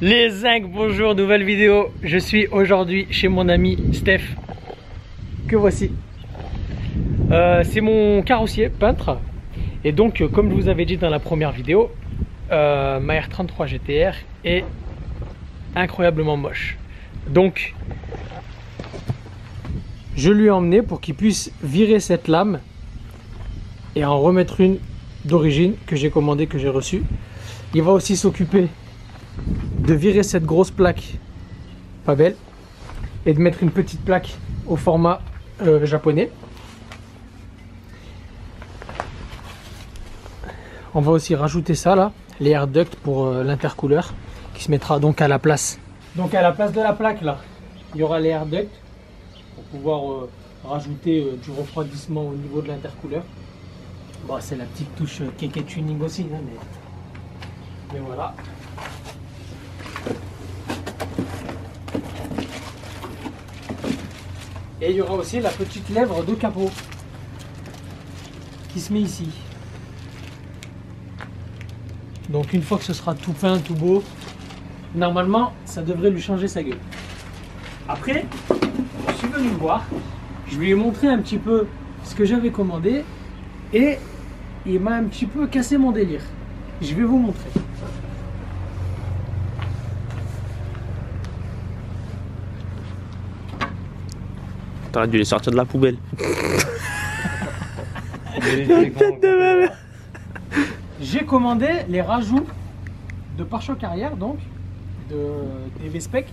Les zincs, bonjour, nouvelle vidéo. Je suis aujourd'hui chez mon ami Steph, que voici. C'est mon carrossier peintre. Et donc, comme je vous avais dit dans la première vidéo, ma R33 GTR est incroyablement moche. Donc, je lui ai emmené pour qu'il puisse virer cette lame et en remettre une d'origine que j'ai commandée, que j'ai reçue. Il va aussi s'occuper de virer cette grosse plaque pas belle et de mettre une petite plaque au format japonais. On va aussi rajouter ça là, les air ducts pour l'intercooleur qui se mettra donc à la place. Donc à la place de la plaque là, il y aura les air ducts pour pouvoir rajouter du refroidissement au niveau de l'intercooleur. Bon, c'est la petite touche kéké tuning aussi, hein, mais voilà. Et il y aura aussi la petite lèvre de capot qui se met ici. Donc une fois que ce sera tout peint, tout beau, normalement ça devrait lui changer sa gueule. Après, je suis venu le voir, je lui ai montré un petit peu ce que j'avais commandé et il m'a un petit peu cassé mon délire. Je vais vous montrer. T'aurais dû les sortir de la poubelle. J'ai commandé les rajouts de pare-choc arrière, donc des V-Spec.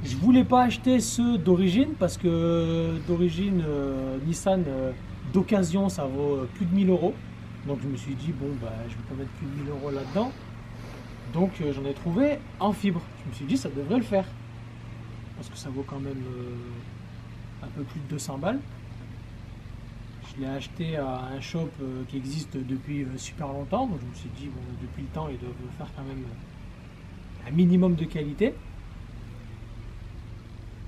Je voulais pas acheter ceux d'origine parce que d'origine Nissan d'occasion ça vaut plus de 1000 €. Donc je me suis dit bon bah je vais pas mettre plus de 1000 € là-dedans. Donc j'en ai trouvé en fibre. Je me suis dit ça devrait le faire parce que ça vaut quand même un peu plus de 200 balles. Je l'ai acheté à un shop qui existe depuis super longtemps, donc je me suis dit bon, depuis le temps ils doivent faire quand même un minimum de qualité.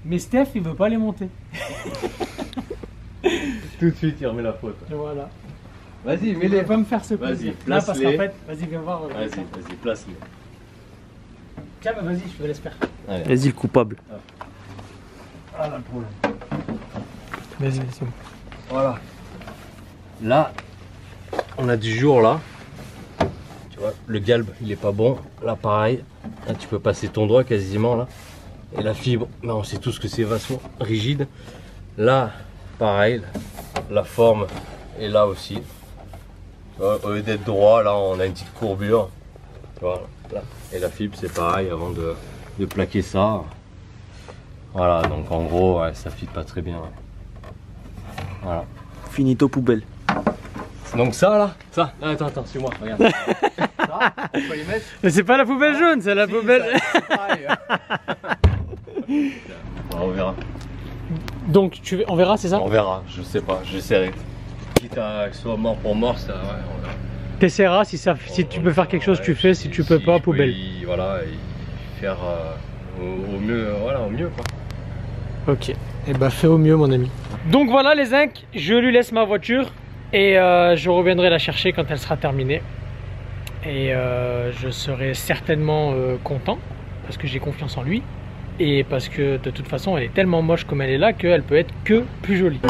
Mais Steph il veut pas les monter. Tout de suite il remet la faute. Voilà. Vas-y, Il va pas me faire ce plaisir. Vas-y, Là parce qu'en fait, vas-y viens voir. Vas-y, place-les. Tiens bah vas-y, je te laisse faire. Vas-y, le coupable. Ah là le problème. Vas-y, c'est bon. Voilà. Là, on a du jour là. Tu vois, le galbe il est pas bon. Là pareil. Là tu peux passer ton doigt quasiment là. Et la fibre, bah, on sait tous que c'est vachement rigide. Là, pareil, la forme est là aussi. Tu vois, au lieu d'être droit, là on a une petite courbure. Tu vois, là. Et la fibre c'est pareil avant de plaquer ça. Voilà, donc en gros, ouais, ça fit pas très bien. Voilà. Finito poubelle. Donc ça là, ça, attends, suis-moi, regarde. Ça, on peut les mettre. Mais c'est pas la poubelle jaune, c'est la poubelle. On verra. Donc on verra, c'est ça? On verra, je sais pas, j'essaierai. Quitte à que ce soit mort pour mort, ça, ouais, on verra. T'essaieras, si tu peux faire quelque chose, tu fais, si tu peux pas, poubelle. Voilà, et faire au mieux, voilà, au mieux quoi. Ok, et bah fais au mieux mon ami. Donc voilà les zincs, je lui laisse ma voiture et je reviendrai la chercher quand elle sera terminée. Et je serai certainement content parce que j'ai confiance en lui. Et parce que de toute façon elle est tellement moche comme elle est là qu'elle peut être que plus jolie.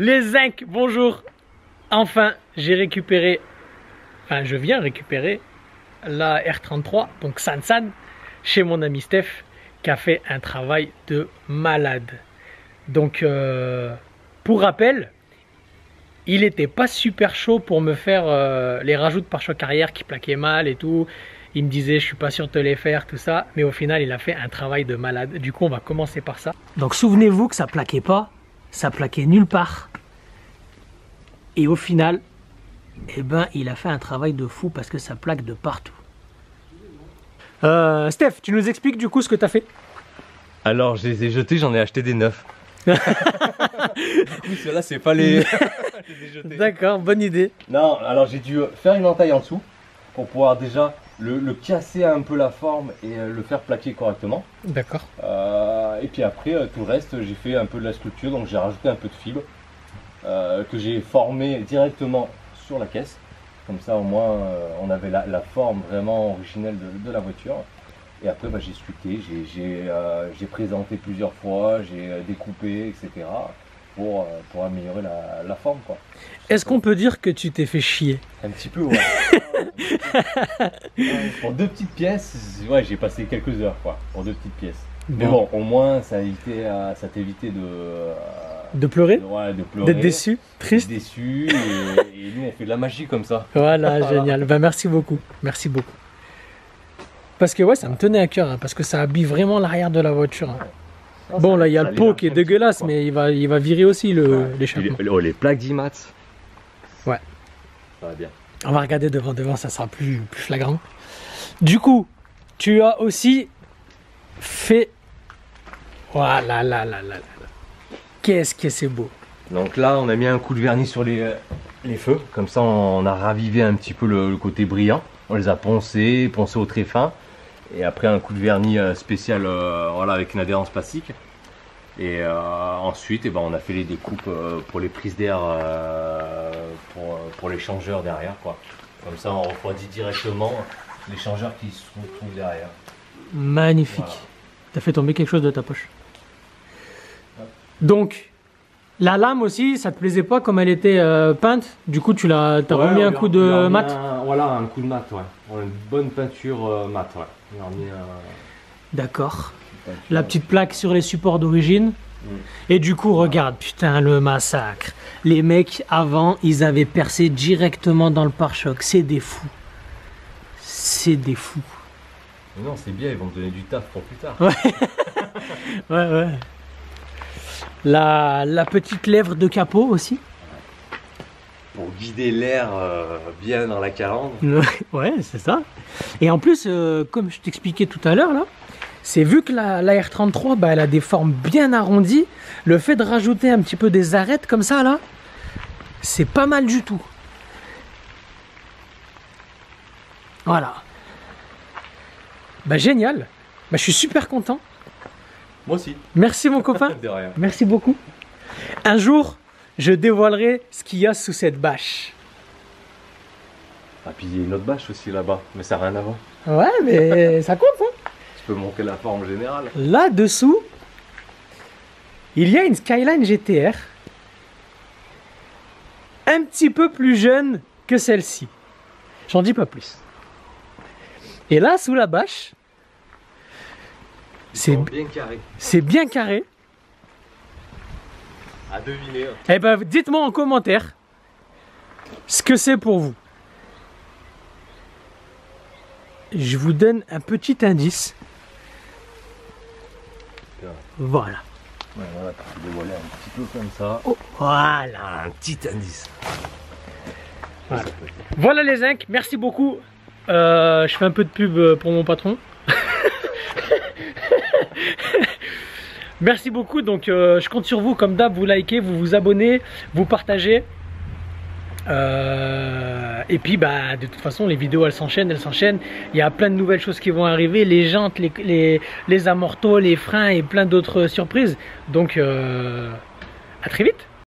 Les zincs, bonjour. Enfin, j'ai récupéré, enfin je viens récupérer la R33, donc Sansan, chez mon ami Steph, qui a fait un travail de malade. Donc, pour rappel, il était pas super chaud pour me faire les rajouts de pare-choc arrière qui plaquaient mal et tout. Il me disait, je suis pas sûr de te les faire, tout ça. Mais au final, il a fait un travail de malade. Du coup, on va commencer par ça. Donc, souvenez-vous que ça plaquait pas, ça plaquait nulle part. Et au final, eh ben, il a fait un travail de fou parce que ça plaque de partout. Steph, tu nous expliques du coup ce que tu as fait? Alors, je les ai jetés, j'en ai acheté des neufs. Du coup, ceux-là, c'est pas les. D'accord, bonne idée. Non, alors j'ai dû faire une entaille en dessous pour pouvoir déjà le casser un peu la forme et le faire plaquer correctement. D'accord. Et puis après, tout le reste, j'ai fait un peu de la sculpture, donc j'ai rajouté un peu de fibre que j'ai formé directement sur la caisse. Comme ça, au moins, on avait la forme vraiment originelle de la voiture. Et après, bah, j'ai sculpté, j'ai présenté plusieurs fois, j'ai découpé, etc. pour améliorer la forme, quoi. Est-ce qu'on peut dire que tu t'es fait chier? Un petit peu, ouais. Pour 2 petites pièces, ouais, j'ai passé quelques heures, quoi, pour 2 petites pièces. Mais bon, au moins, ça t'évitait de pleurer, de pleurer, d'être déçu, triste. Déçu, et nous, on fait de la magie comme ça. Voilà, génial. Ben, merci beaucoup, merci beaucoup. Parce que ouais, ça me tenait à cœur, hein, parce que ça habille vraiment l'arrière de la voiture. Hein. Bon, là, il y a le pot qui est dégueulasse, mais il va virer aussi l'échappement. Les plaques d'IMAT. Ouais. Ça va bien. On va regarder devant, ça sera plus flagrant. Du coup, tu as aussi fait... Voilà, là. Qu'est-ce que c'est beau. Donc là, on a mis un coup de vernis sur les feux. Comme ça, on a ravivé un petit peu le côté brillant. On les a poncés au très fin. Et après, un coup de vernis spécial voilà, avec une adhérence plastique. Et ensuite, ben, on a fait les découpes pour les prises d'air, pour l'échangeur derrière, quoi. Comme ça, on refroidit directement l'échangeur qui se trouve derrière. Magnifique. Voilà. Tu as fait tomber quelque chose de ta poche. Donc, la lame aussi, ça te plaisait pas comme elle était peinte. Du coup, tu l'as remis un coup de mat. Voilà, un coup de mat, ouais. On a une bonne peinture mat, ouais. On a remis D'accord. La petite plaque sur les supports d'origine. Et du coup, regarde, putain, le massacre. Les mecs, avant, ils avaient percé directement dans le pare-choc. C'est des fous. C'est des fous. Mais non, c'est bien, ils vont te donner du taf pour plus tard. Ouais. Ouais. La petite lèvre de capot aussi. Pour guider l'air bien dans la calandre. Ouais, c'est ça. Et en plus, comme je t'expliquais tout à l'heure, là, c'est vu que la R33, bah, elle a des formes bien arrondies. Le fait de rajouter un petit peu des arêtes comme ça, là, c'est pas mal du tout. Voilà. Bah, génial. Bah, je suis super content. Moi aussi. Merci mon copain. De rien. Merci beaucoup. Un jour, je dévoilerai ce qu'il y a sous cette bâche. Ah, puis il y a une autre bâche aussi là-bas, mais ça n'a rien à voir. Ouais, mais ça compte, hein. Tu peux montrer la forme générale. Là-dessous, il y a une Skyline GTR un petit peu plus jeune que celle-ci. J'en dis pas plus. Et là, sous la bâche, c'est bien carré. C'est bien carré. À deviner. Eh ben, dites-moi en commentaire ce que c'est pour vous. Je vous donne un petit indice. Voilà. Ouais, voilà, tu peux dévoiler un petit peu comme ça. Oh, voilà. Un petit indice. Voilà les zincs, merci beaucoup. Je fais un peu de pub pour mon patron. Merci beaucoup, donc je compte sur vous comme d'hab, vous likez, vous vous abonnez, vous partagez. Et puis bah de toute façon les vidéos elles s'enchaînent. Il y a plein de nouvelles choses qui vont arriver, les jantes, les amortos, les freins et plein d'autres surprises. Donc à très vite.